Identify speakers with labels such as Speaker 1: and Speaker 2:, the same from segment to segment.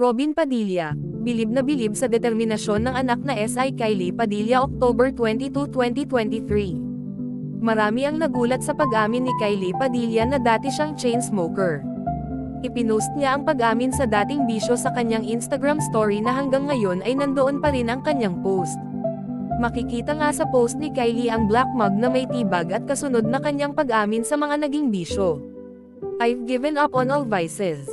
Speaker 1: Robin Padilla, bilib na bilib sa determinasyon ng anak na Si Kylie Padilla October 22, 2023. Marami ang nagulat sa pag-amin ni Kylie Padilla na dati siyang chain smoker. Ipinost niya ang pag-amin sa dating bisyo sa kanyang Instagram story na hanggang ngayon ay nandoon pa rin ang kanyang post. Makikita nga sa post ni Kylie ang black mug na may tibag at kasunod na kanyang pag-amin sa mga naging bisyo. I've given up on all vices.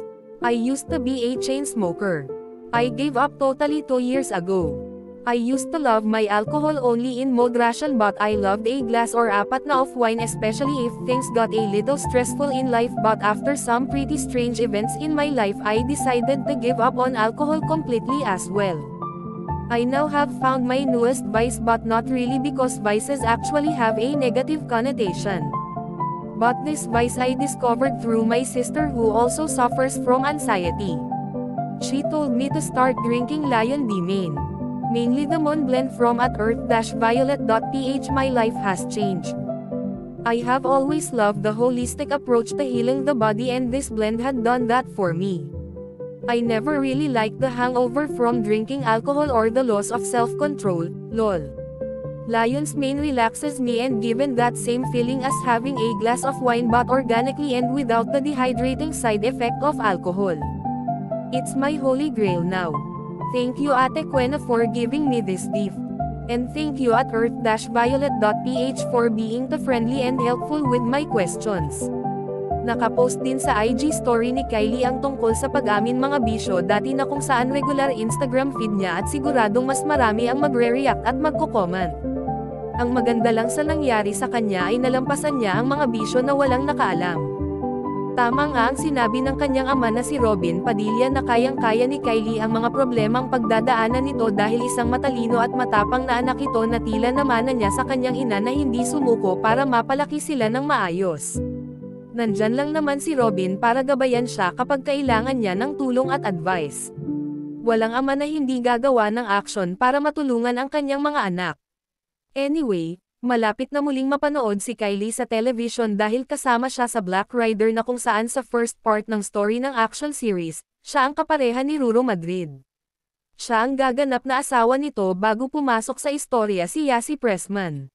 Speaker 1: I used to be a chain smoker. I gave up totally 2 years ago. I used to love my alcohol only in moderation, but I loved a glass or apat na of wine, especially if things got a little stressful in life, but after some pretty strange events in my life I decided to give up on alcohol completely as well. I now have found my newest vice, but not really, because vices actually have a negative connotation. But this vice I discovered through my sister, who also suffers from anxiety. She told me to start drinking Lion D Main. Mainly the Moon blend from at earth-violet.ph. My life has changed. I have always loved the holistic approach to healing the body, and this blend had done that for me. I never really liked the hangover from drinking alcohol or the loss of self-control, lol. Lion's Mane relaxes me, and given that same feeling as having a glass of wine, but organically and without the dehydrating side effect of alcohol. It's my holy grail now. Thank you Ate Quena for giving me this gift. And thank you at earth-violet.ph for being too friendly and helpful with my questions. Nakapost din sa IG story ni Kylie ang tungkol sa pag-amin mga bisyo dati na, kung saan regular Instagram feed niya, at siguradong mas marami ang magre-react at magko-comment. Ang maganda lang sa nangyari sa kanya ay nalampasan niya ang mga bisyo na walang nakaalam. Tama nga ang sinabi ng kanyang ama na si Robin Padilla na kayang-kaya ni Kylie ang mga problemang pagdadaanan nito dahil isang matalino at matapang na anak ito na tila namana niya sa kanyang ina na hindi sumuko para mapalaki sila ng maayos. Nandyan lang naman si Robin para gabayan siya kapag kailangan niya ng tulong at advice. Walang ama na hindi gagawa ng aksyon para matulungan ang kanyang mga anak. Anyway, malapit na muling mapanood si Kylie sa television dahil kasama siya sa Black Rider, na kung saan sa first part ng story ng action series, siya ang kapareha ni Ruro Madrid. Siya ang gaganap na asawa nito bago pumasok sa istorya si Yassi Pressman.